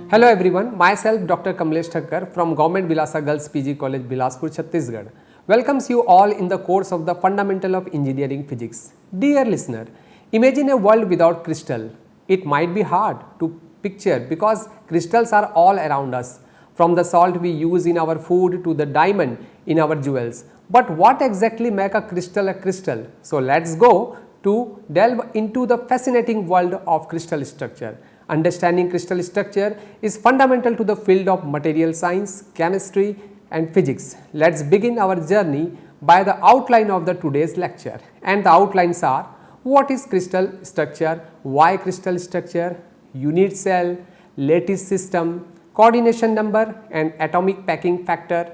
Hello everyone, myself Dr. Kamlesh Thakkar from Government Bilasa Girls PG College, Bilaspur, Chhattisgarh welcomes you all in the course of the Fundamental of Engineering Physics. Dear listener, imagine a world without crystal. It might be hard to picture because crystals are all around us, from the salt we use in our food to the diamond in our jewels. But what exactly makes a crystal a crystal? So let's go to delve into the fascinating world of crystal structure. Understanding crystal structure is fundamental to the field of material science, chemistry and physics. Let's begin our journey by the outline of the today's lecture, and the outlines are: what is crystal structure, why crystal structure, unit cell, lattice system, coordination number and atomic packing factor,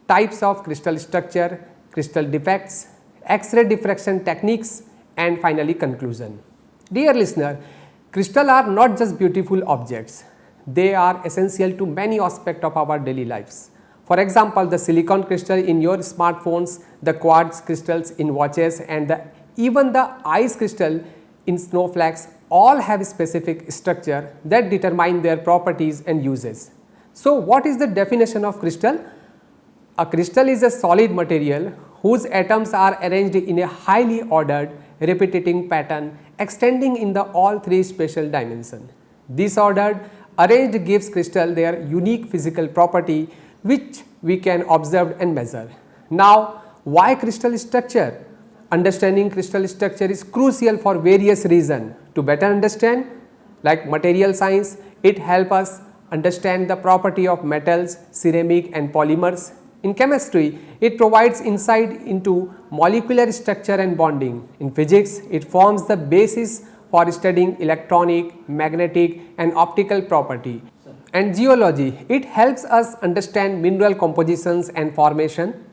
types of crystal structure, crystal defects, X-ray diffraction techniques and finally conclusion. Dear listener, crystals are not just beautiful objects, they are essential to many aspects of our daily lives. For example, the silicon crystal in your smartphones, the quartz crystals in watches and even the ice crystal in snowflakes all have specific structure that determine their properties and uses. So what is the definition of crystal? A crystal is a solid material whose atoms are arranged in a highly ordered repeating pattern extending in the all three spatial dimensions. This ordered arranged gives crystal their unique physical property which we can observe and measure. Now, why crystal structure? Understanding crystal structure is crucial for various reasons. To better understand, like material science, it helps us understand the property of metals, ceramic and polymers. In chemistry, it provides insight into molecular structure and bonding. In physics, it forms the basis for studying electronic, magnetic and optical property. And geology, it helps us understand mineral compositions and formation.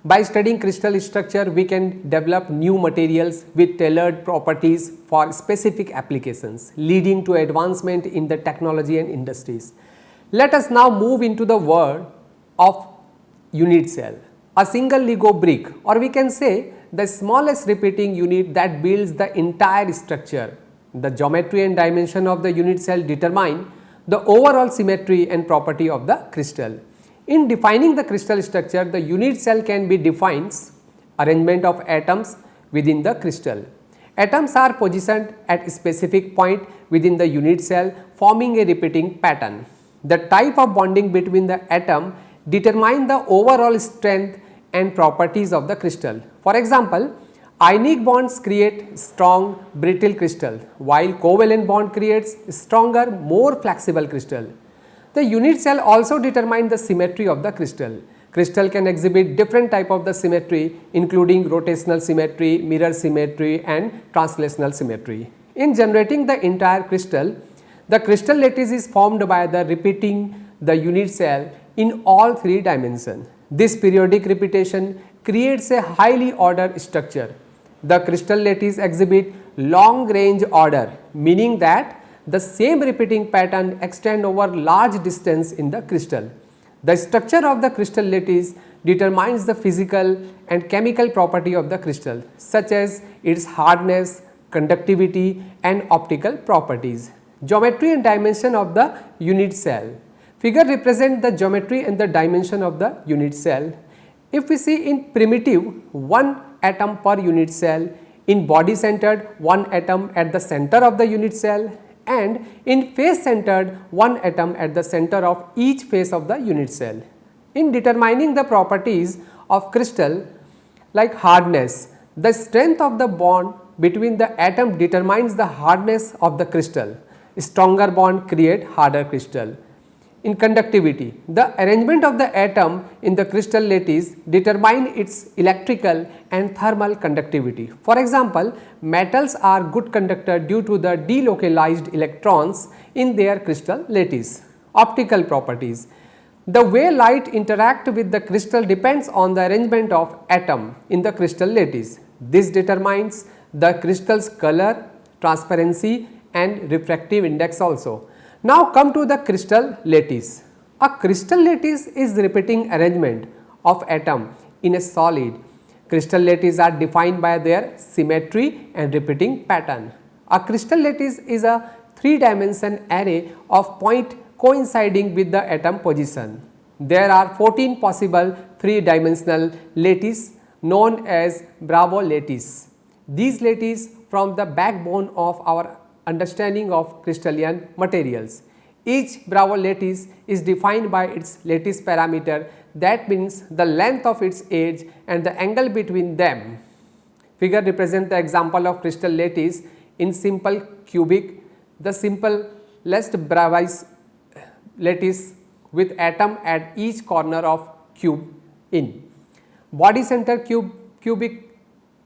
By studying crystal structure, we can develop new materials with tailored properties for specific applications, leading to advancement in the technology and industries. Let us now move into the world of unit cell, a single Lego brick, or we can say the smallest repeating unit that builds the entire structure. The geometry and dimension of the unit cell determine the overall symmetry and property of the crystal. In defining the crystal structure, the unit cell can be defined arrangement of atoms within the crystal. Atoms are positioned at a specific point within the unit cell, forming a repeating pattern. The type of bonding between the atom determine the overall strength and properties of the crystal. For example, ionic bonds create strong brittle crystal, while covalent bond creates stronger, more flexible crystal. The unit cell also determine the symmetry of the crystal. Crystal can exhibit different type of the symmetry, including rotational symmetry, mirror symmetry and translational symmetry. In generating the entire crystal, the crystal lattice is formed by the repeating the unit cell in all three dimensions. This periodic repetition creates a highly ordered structure. The crystal lattice exhibit long range order, meaning that the same repeating pattern extend over large distance in the crystal. The structure of the crystal lattice determines the physical and chemical property of the crystal, such as its hardness, conductivity and optical properties. Geometry and dimension of the unit cell. Figure represent the geometry and the dimension of the unit cell. If we see in primitive, one atom per unit cell, in body centered, one atom at the center of the unit cell, and in face centered, one atom at the center of each face of the unit cell. In determining the properties of crystal like hardness, the strength of the bond between the atom determines the hardness of the crystal. Stronger bond create harder crystal. In conductivity, the arrangement of the atom in the crystal lattice determine its electrical and thermal conductivity. For example, metals are good conductor due to the delocalized electrons in their crystal lattice. Optical properties. The way light interact with the crystal depends on the arrangement of atom in the crystal lattice. This determines the crystal's color, transparency and refractive index also. Now come to the crystal lattice. A crystal lattice is repeating arrangement of atom in a solid. Crystal lattices are defined by their symmetry and repeating pattern. A crystal lattice is a three-dimensional array of point coinciding with the atom position. There are 14 possible three-dimensional lattices known as Bravo lattice. These lattices form the backbone of our understanding of crystalline materials. Each Bravo lattice is defined by its lattice parameter, that means the length of its edge and the angle between them. Figure represents the example of crystal lattice in simple cubic. The simplest Bravais lattice with atom at each corner of cube in. Body center cubic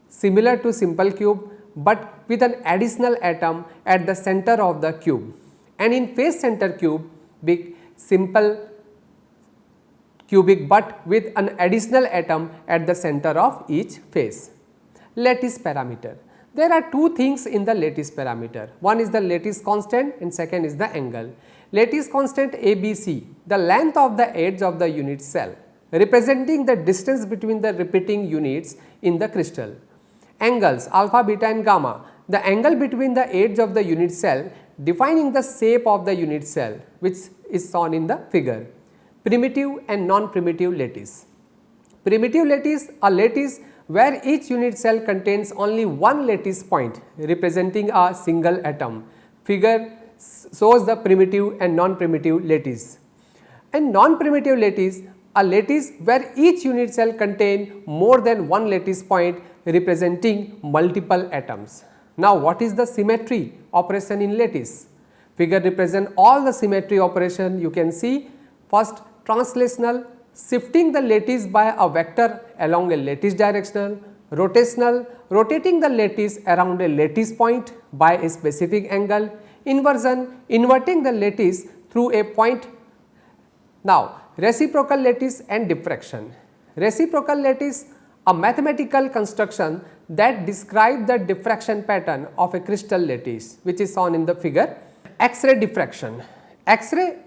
similar to simple cube, but with an additional atom at the center of the cube, and in face center cubic simple cubic but with an additional atom at the center of each face. Lattice parameter. There are two things in the lattice parameter. One is the lattice constant and second is the angle. Lattice constant ABC, the length of the edge of the unit cell, representing the distance between the repeating units in the crystal. Angles alpha, beta and gamma, the angle between the edge of the unit cell defining the shape of the unit cell, which is shown in the figure. Primitive and non-primitive lattice. Primitive lattice, a lattice where each unit cell contains only one lattice point representing a single atom. Figure shows the primitive and non-primitive lattice. And non-primitive lattice, a lattice where each unit cell contains more than one lattice point representing multiple atoms. Now, what is the symmetry operation in lattice? Figure represent all the symmetry operation. You can see first translational, shifting the lattice by a vector along a lattice directional, rotational, rotating the lattice around a lattice point by a specific angle, inversion, inverting the lattice through a point. Now, reciprocal lattice and diffraction. Reciprocal lattice, a mathematical construction that describes the diffraction pattern of a crystal lattice, which is shown in the figure. X-ray diffraction. X-ray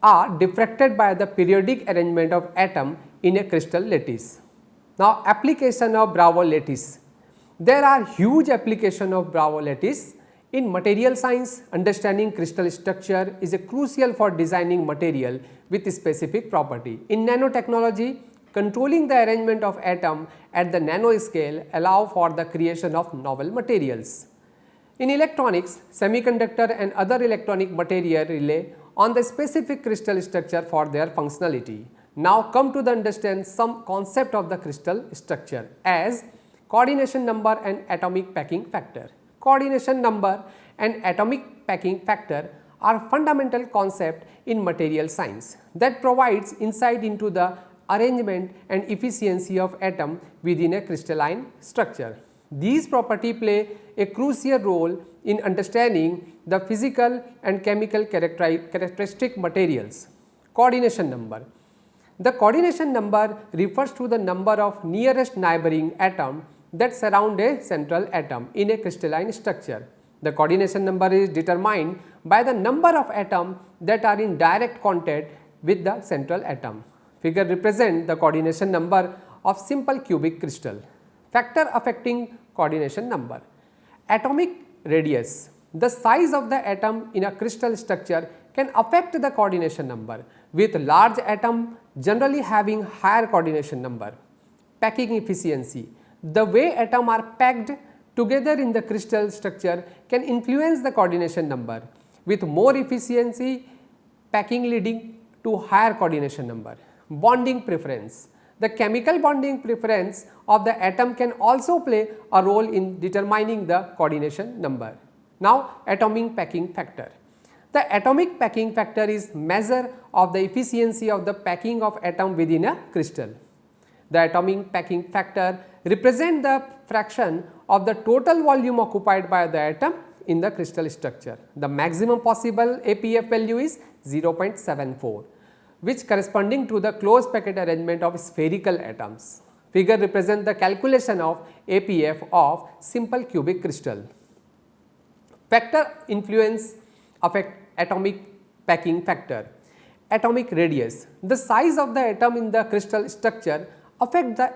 are diffracted by the periodic arrangement of atom in a crystal lattice. Now, application of Bravo lattice. There are huge application of Bravo lattice. In material science, understanding crystal structure is crucial for designing material with specific property. In nanotechnology, controlling the arrangement of atom at the nanoscale allow for the creation of novel materials. In electronics, semiconductor and other electronic material rely on the specific crystal structure for their functionality. Now come to the understand some concept of the crystal structure as coordination number and atomic packing factor. Coordination number and atomic packing factor are fundamental concept in material science that provides insight into the arrangement and efficiency of atom within a crystalline structure. These properties play a crucial role in understanding the physical and chemical characteristic materials. Coordination number. The coordination number refers to the number of nearest neighboring atom that surround a central atom in a crystalline structure. The coordination number is determined by the number of atoms that are in direct contact with the central atom. Figure represent the coordination number of simple cubic crystal. Factor affecting coordination number. Atomic radius. The size of the atom in a crystal structure can affect the coordination number, with large atom generally having higher coordination number. Packing efficiency. The way atoms are packed together in the crystal structure can influence the coordination number, with more efficiency packing leading to higher coordination number. Bonding preference. The chemical bonding preference of the atom can also play a role in determining the coordination number. Now, atomic packing factor. The atomic packing factor is measure of the efficiency of the packing of atom within a crystal. The atomic packing factor represent the fraction of the total volume occupied by the atom in the crystal structure. The maximum possible APF value is 0.74, which corresponding to the close packet arrangement of spherical atoms. Figure represent the calculation of APF of simple cubic crystal. Factor influence affect atomic packing factor. Atomic radius. The size of the atom in the crystal structure affect the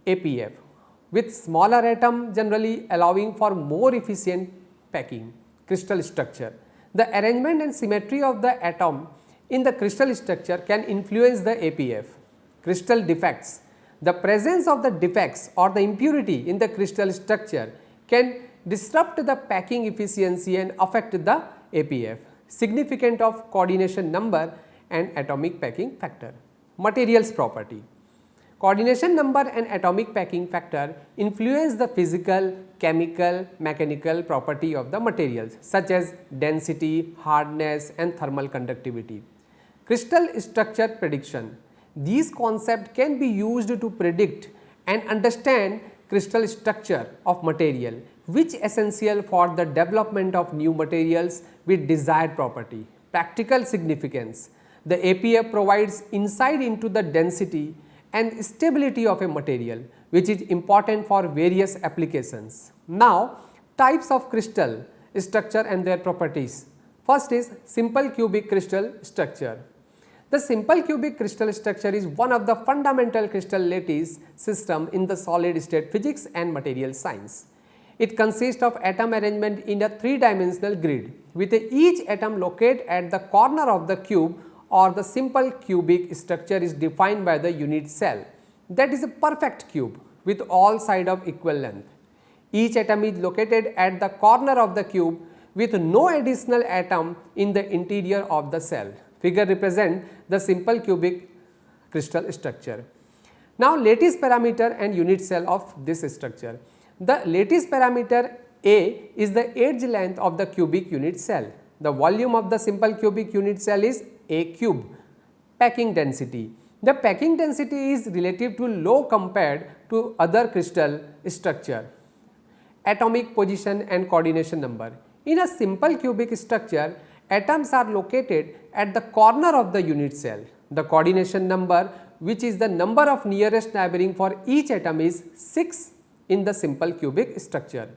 APF, with smaller atom generally allowing for more efficient packing crystal structure. The arrangement and symmetry of the atom in the crystal structure can influence the APF. Crystal defects. The presence of the defects or the impurity in the crystal structure can disrupt the packing efficiency and affect the APF. Significance of coordination number and atomic packing factor. Materials property. Coordination number and atomic packing factor influence the physical, chemical, mechanical property of the materials such as density, hardness and thermal conductivity. Crystal structure prediction. These concepts can be used to predict and understand crystal structure of material, which is essential for the development of new materials with desired property. Practical significance. The APF provides insight into the density and stability of a material, which is important for various applications. Now, types of crystal structure and their properties. First is simple cubic crystal structure. The simple cubic crystal structure is one of the fundamental crystal lattice system in the solid state physics and material science. It consists of atom arrangement in a three-dimensional grid with each atom located at the corner of the cube, or the simple cubic structure is defined by the unit cell, that is a perfect cube with all sides of equal length. Each atom is located at the corner of the cube with no additional atom in the interior of the cell. Figure represent the simple cubic crystal structure. Now, lattice parameter and unit cell of this structure. The lattice parameter A is the edge length of the cubic unit cell. The volume of the simple cubic unit cell is A cube. Packing density. The packing density is relative to low compared to other crystal structure. Atomic position and coordination number. In a simple cubic structure, atoms are located at the corner of the unit cell. The coordination number, which is the number of nearest neighboring for each atom, is 6 in the simple cubic structure.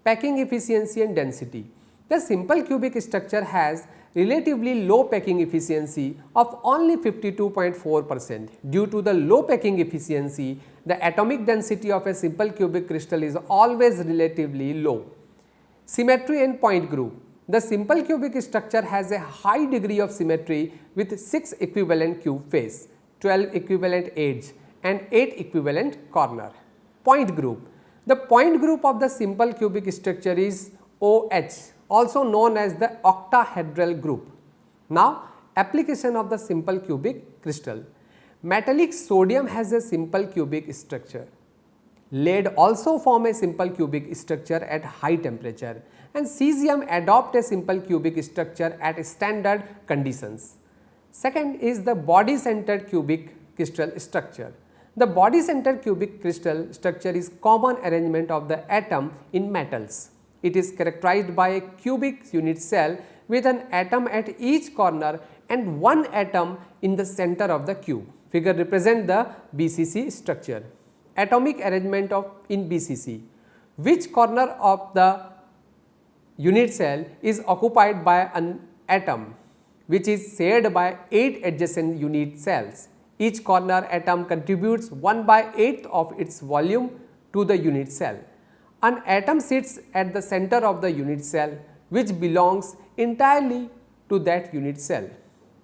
Packing efficiency and density. The simple cubic structure has relatively low packing efficiency of only 52.4%. Due to the low packing efficiency, the atomic density of a simple cubic crystal is always relatively low. Symmetry and point group. The simple cubic structure has a high degree of symmetry with 6 equivalent cube face, 12 equivalent edge and 8 equivalent corner. Point group. The point group of the simple cubic structure is OH, also known as the octahedral group. Now, application of the simple cubic crystal. Metallic sodium has a simple cubic structure. Lead also form a simple cubic structure at high temperature, and cesium adopt a simple cubic structure at standard conditions. Second is the body centered cubic crystal structure. The body centered cubic crystal structure is common arrangement of the atom in metals. It is characterized by a cubic unit cell with an atom at each corner and one atom in the center of the cube. Figure represent the BCC structure. Atomic arrangement of in BCC. Which corner of the unit cell is occupied by an atom which is shared by 8 adjacent unit cells. Each corner atom contributes 1/8 of its volume to the unit cell. An atom sits at the center of the unit cell which belongs entirely to that unit cell.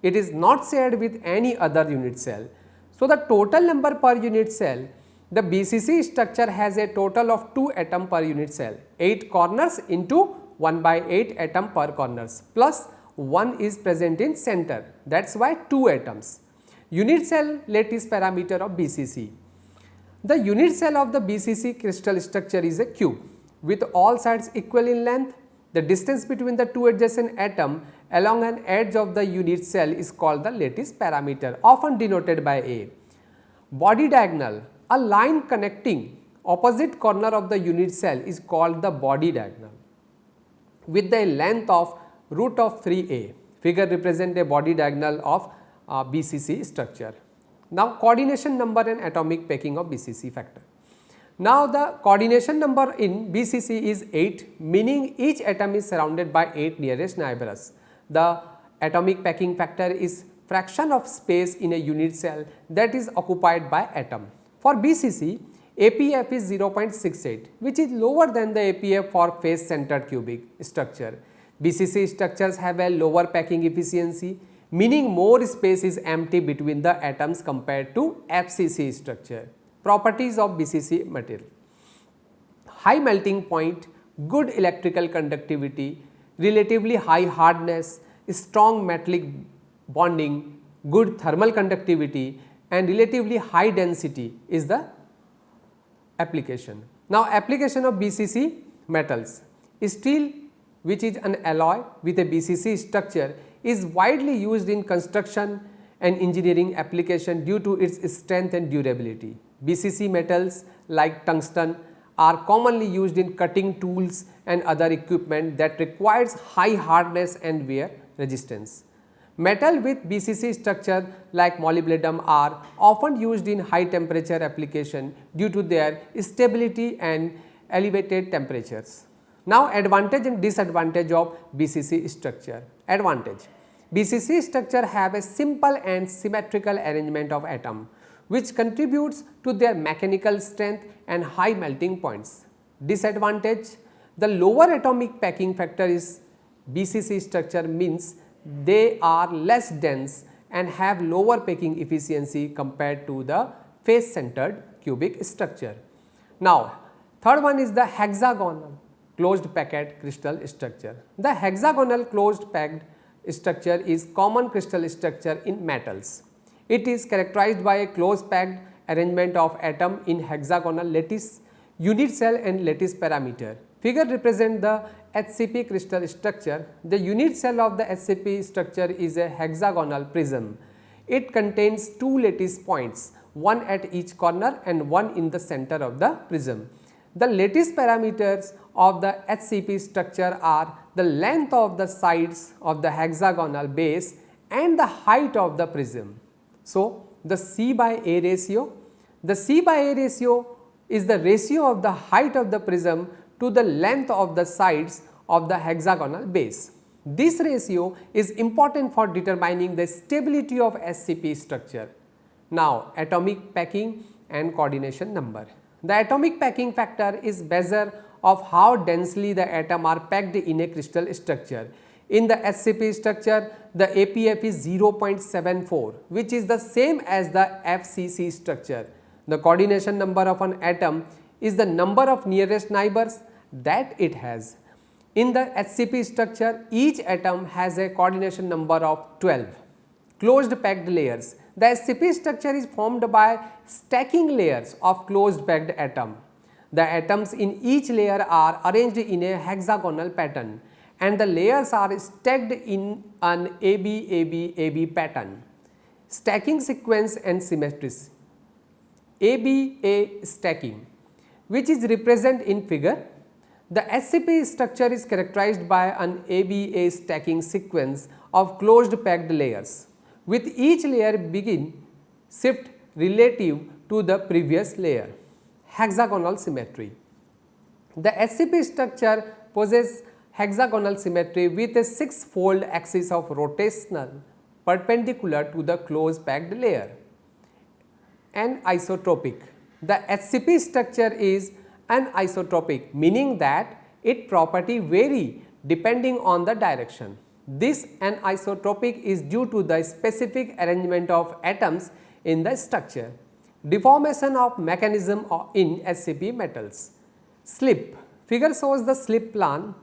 It is not shared with any other unit cell. So, the total number per unit cell, the BCC structure has a total of 2 atom per unit cell, 8 corners into 1/8 atom per corners plus 1 is present in center, that is why 2 atoms. Unit cell lattice parameter of BCC. The unit cell of the BCC crystal structure is a cube with all sides equal in length. The distance between the two adjacent atoms along an edge of the unit cell is called the lattice parameter, often denoted by A. Body diagonal, a line connecting opposite corner of the unit cell is called the body diagonal with the length of root of 3a. Figure represent a body diagonal of BCC structure. Now, coordination number and atomic packing of BCC factor. Now, the coordination number in BCC is 8, meaning each atom is surrounded by 8 nearest neighbors. The atomic packing factor is fraction of space in a unit cell that is occupied by atom. For BCC, APF is 0.68, which is lower than the APF for face centered cubic structure. BCC structures have a lower packing efficiency, meaning more space is empty between the atoms compared to FCC structure. Properties of BCC material: high melting point, good electrical conductivity, relatively high hardness, strong metallic bonding, good thermal conductivity, and relatively high density is the application. Now, application of BCC metals: steel, which is an alloy with a BCC structure, is widely used in construction and engineering application due to its strength and durability. BCC metals like tungsten are commonly used in cutting tools and other equipment that requires high hardness and wear resistance. Metal with BCC structure like molybdenum are often used in high temperature application due to their stability and elevated temperatures. Now, advantage and disadvantage of BCC structure. Advantage: BCC structure have a simple and symmetrical arrangement of atom, which contributes to their mechanical strength and high melting points. Disadvantage: the lower atomic packing factor is BCC structure means they are less dense and have lower packing efficiency compared to the face centered cubic structure. Now, third one is the hexagonal closed packed crystal structure. The hexagonal closed packed structure is common crystal structure in metals. It is characterized by a close packed arrangement of atom in hexagonal lattice, unit cell and lattice parameter. Figure represent the HCP crystal structure. The unit cell of the HCP structure is a hexagonal prism. It contains two lattice points, one at each corner and one in the center of the prism. The lattice parameters of the HCP structure are the length of the sides of the hexagonal base and the height of the prism. So, the C by A ratio, the C by A ratio is the ratio of the height of the prism to the length of the sides of the hexagonal base. This ratio is important for determining the stability of HCP structure. Now, atomic packing and coordination number. The atomic packing factor is measure of how densely the atom are packed in a crystal structure. In the HCP structure, the APF is 0.74, which is the same as the FCC structure. The coordination number of an atom is the number of nearest neighbors that it has. In the HCP structure, each atom has a coordination number of 12. Closed packed layers. The HCP structure is formed by stacking layers of closed packed atom. The atoms in each layer are arranged in a hexagonal pattern and the layers are stacked in an AB pattern. Stacking sequence and symmetries. ABA stacking, which is represented in figure. The HCP structure is characterized by an ABA stacking sequence of closed packed layers, with each layer begin shift relative to the previous layer. Hexagonal symmetry. The HCP structure possesses hexagonal symmetry with a six-fold axis of rotational perpendicular to the closed packed layer. Anisotropic. The HCP structure is anisotropic, meaning that its property vary depending on the direction. This anisotropic is due to the specific arrangement of atoms in the structure. Deformation of mechanism in HCP metals. Slip. Figure shows the slip plan.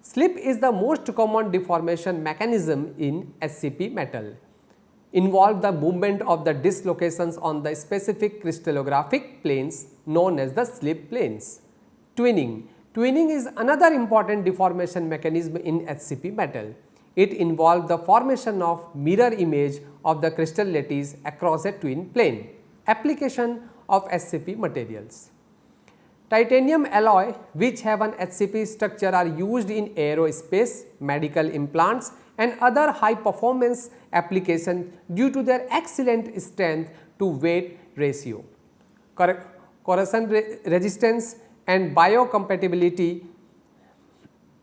Slip is the most common deformation mechanism in HCP metal. Involve the movement of the dislocations on the specific crystallographic planes known as the slip planes. Twinning. Twinning is another important deformation mechanism in HCP metal. It involves the formation of mirror image of the crystal lattice across a twin plane. Application of HCP materials. Titanium alloy which have an HCP structure are used in aerospace, medical implants and other high performance applications due to their excellent strength to weight ratio, corrosion resistance and biocompatibility.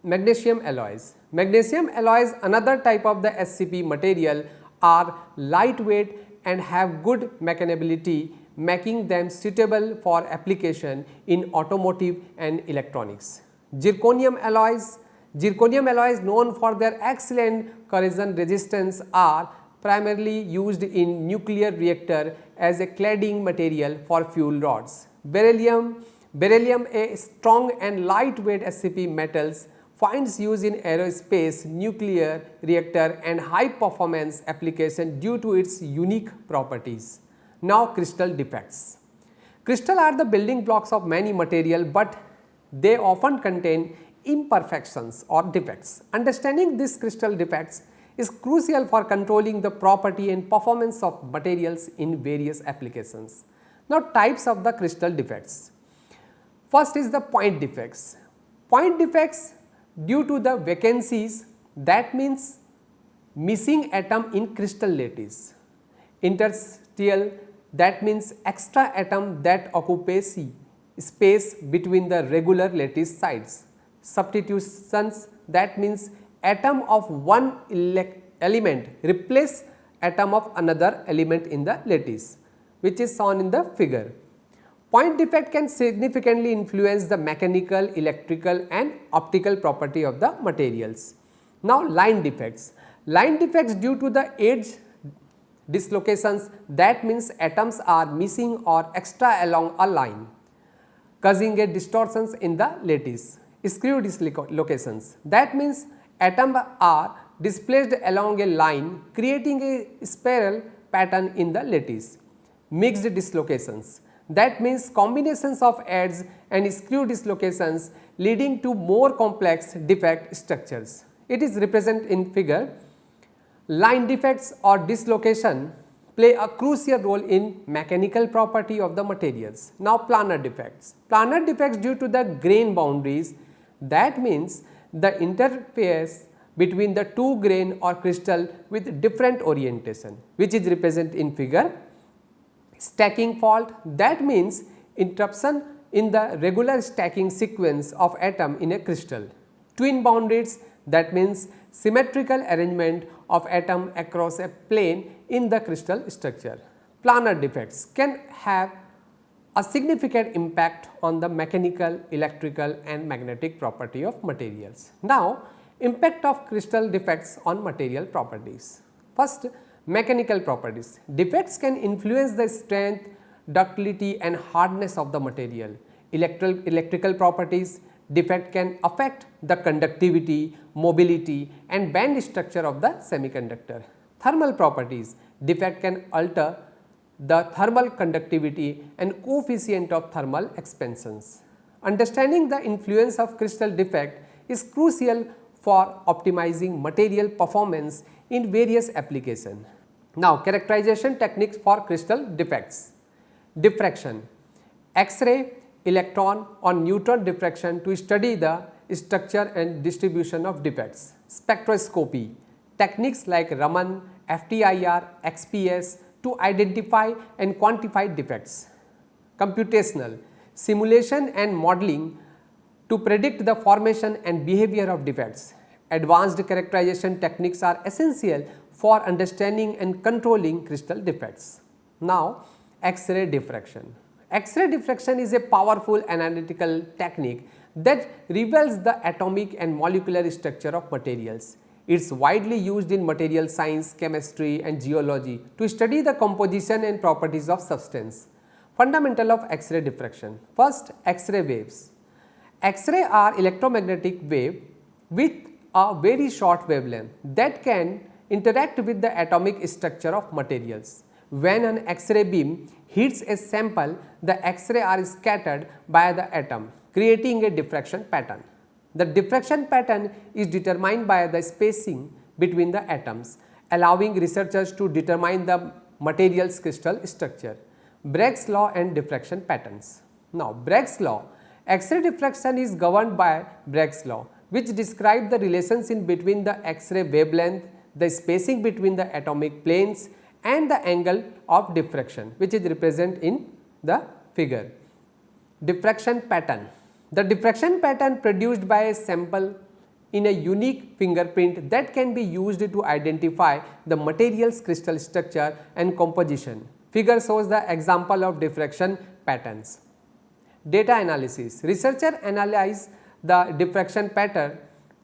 Magnesium alloys. Magnesium alloys, another type of the HCP material, are lightweight and have good mechanability, making them suitable for application in automotive and electronics. Zirconium alloys. Zirconium alloys known for their excellent corrosion resistance are primarily used in nuclear reactor as a cladding material for fuel rods. Beryllium, a strong and lightweight SCP metals, finds use in aerospace, nuclear reactor and high performance application due to its unique properties. Now crystal defects. Crystal are the building blocks of many material, but they often contain imperfections or defects. Understanding these crystal defects is crucial for controlling the property and performance of materials in various applications. Now types of the crystal defects. First is the point defects. Point defects due to the vacancies, that means missing atom in crystal lattice. Interstitial, that means extra atom that occupies space between the regular lattice sides. Substitutions, that means atom of one element replace atom of another element in the lattice, which is shown in the figure. Point defect can significantly influence the mechanical, electrical and optical property of the materials. Now line defects. Line defects due to the edge dislocations, that means atoms are missing or extra along a line, causing a distortions in the lattice. Screw dislocations, that means atoms are displaced along a line, creating a spiral pattern in the lattice. Mixed dislocations, that means combinations of edge and screw dislocations leading to more complex defect structures. It is represented in figure. Line defects or dislocation play a crucial role in mechanical property of the materials. Now planar defects. Planar defects due to the grain boundaries, that means the interface between the two grain or crystal with different orientation, which is represented in figure. Stacking fault, that means interruption in the regular stacking sequence of atom in a crystal. Twin boundaries, that means symmetrical arrangement of atom across a plane in the crystal structure. Planar defects can have a significant impact on the mechanical, electrical and magnetic property of materials. Now impact of crystal defects on material properties. First, mechanical properties. Defects can influence the strength, ductility and hardness of the material. Electrical properties. Defect can affect the conductivity, mobility and band structure of the semiconductor. Thermal properties. Defect can alter the thermal conductivity and coefficient of thermal expansions. Understanding the influence of crystal defect is crucial for optimizing material performance in various applications. Now characterization techniques for crystal defects. Diffraction, X-ray, electron or neutron diffraction to study the structure and distribution of defects. Spectroscopy, techniques like Raman, FTIR, XPS to identify and quantify defects. Computational, simulation and modeling to predict the formation and behavior of defects. Advanced characterization techniques are essential for understanding and controlling crystal defects. Now X-ray diffraction. X-ray diffraction is a powerful analytical technique that reveals the atomic and molecular structure of materials. It is widely used in material science, chemistry and geology to study the composition and properties of substance. Fundamental of X-ray diffraction. First, X-ray waves. X-ray are electromagnetic wave with a very short wavelength that can interact with the atomic structure of materials. When an X-ray beam hits a sample, the X-ray are scattered by the atom, creating a diffraction pattern. The diffraction pattern is determined by the spacing between the atoms, allowing researchers to determine the material's crystal structure. Bragg's law and diffraction patterns. Now Bragg's law. X-ray diffraction is governed by Bragg's law, which describes the relationship between the X-ray wavelength, the spacing between the atomic planes and the angle of diffraction, which is represented in the figure. Diffraction pattern. The diffraction pattern produced by a sample in a unique fingerprint that can be used to identify the material's crystal structure and composition. Figure shows the example of diffraction patterns. Data analysis. Researchers analyze the diffraction pattern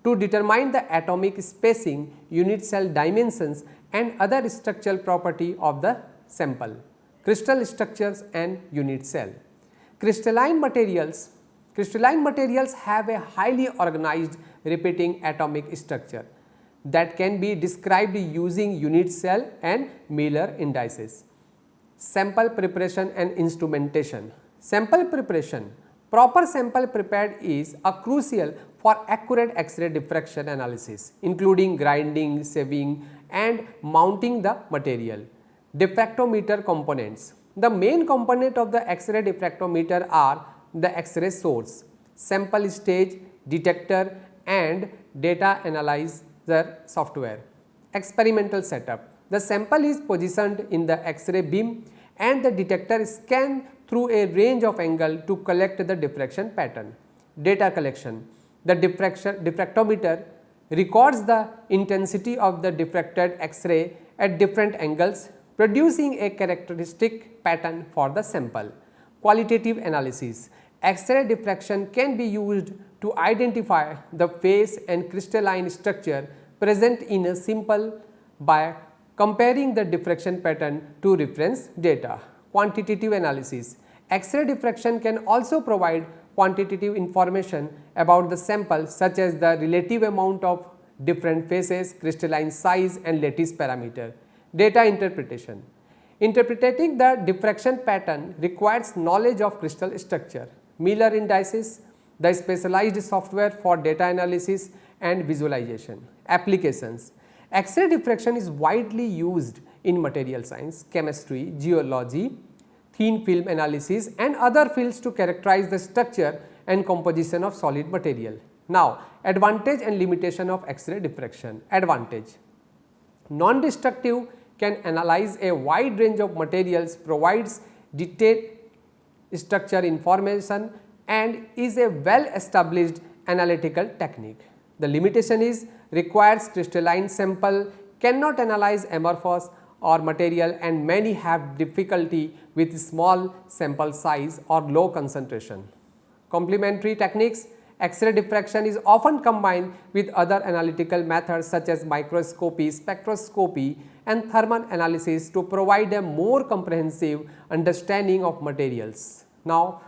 to determine the atomic spacing, unit cell dimensions and other structural property of the sample, crystal structures and unit cell. Crystalline materials have a highly organized repeating atomic structure that can be described using unit cell and Miller indices. Sample preparation and instrumentation. Sample preparation. Proper sample prepared is a crucial for accurate X-ray diffraction analysis, including grinding, sieving and mounting the material. Diffractometer components. The main component of the X-ray diffractometer are the X-ray source, sample stage, detector and data analyzer software. Experimental setup. The sample is positioned in the X-ray beam and the detector scan through a range of angle to collect the diffraction pattern. Data collection. The diffractometer records the intensity of the diffracted X-ray at different angles, producing a characteristic pattern for the sample. Qualitative analysis. X-ray diffraction can be used to identify the phase and crystalline structure present in a sample by comparing the diffraction pattern to reference data. Quantitative analysis. X-ray diffraction can also provide quantitative information about the sample such as the relative amount of different phases, crystalline size and lattice parameter. Data interpretation. Interpreting the diffraction pattern requires knowledge of crystal structure, Miller indices, the specialized software for data analysis and visualization. Applications. X-ray diffraction is widely used in material science, chemistry, geology, thin film analysis and other fields to characterize the structure and composition of solid material. Now, advantage and limitation of X-ray diffraction. Advantage. Non-destructive, can analyze a wide range of materials, provides detailed structure information and is a well established analytical technique. The limitation is requires crystalline sample, cannot analyze amorphous or material and many have difficulty with small sample size or low concentration. Complementary techniques. X-ray diffraction is often combined with other analytical methods such as microscopy, spectroscopy and thermal analysis to provide a more comprehensive understanding of materials. Now,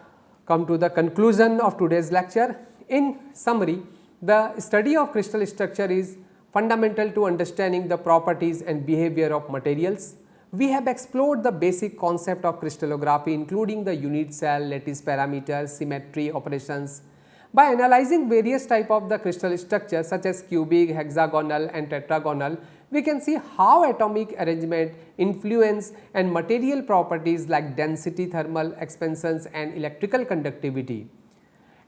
come to the conclusion of today's lecture. In summary, the study of crystal structure is fundamental to understanding the properties and behavior of materials. We have explored the basic concept of crystallography including the unit cell, lattice parameters, symmetry operations. By analyzing various types of the crystal structures such as cubic, hexagonal and tetragonal, we can see how atomic arrangement influence and material properties like density, thermal expansions and electrical conductivity.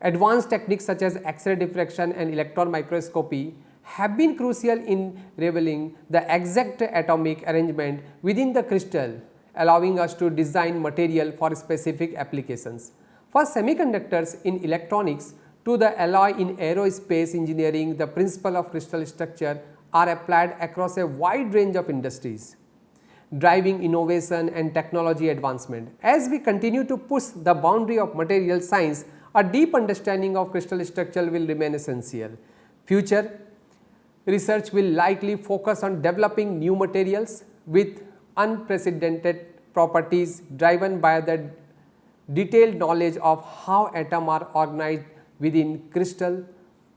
Advanced techniques such as X-ray diffraction and electron microscopy have been crucial in revealing the exact atomic arrangement within the crystal, allowing us to design material for specific applications. For semiconductors in electronics to the alloy in aerospace engineering, the principle of crystal structure are applied across a wide range of industries, driving innovation and technology advancement. As we continue to push the boundary of material science, a deep understanding of crystal structure will remain essential. Future research will likely focus on developing new materials with unprecedented properties driven by the detailed knowledge of how atoms are organized within crystal.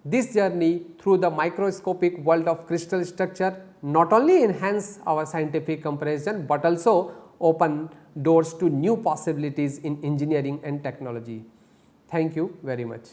This journey through the microscopic world of crystal structure not only enhance our scientific comprehension but also open doors to new possibilities in engineering and technology. Thank you very much.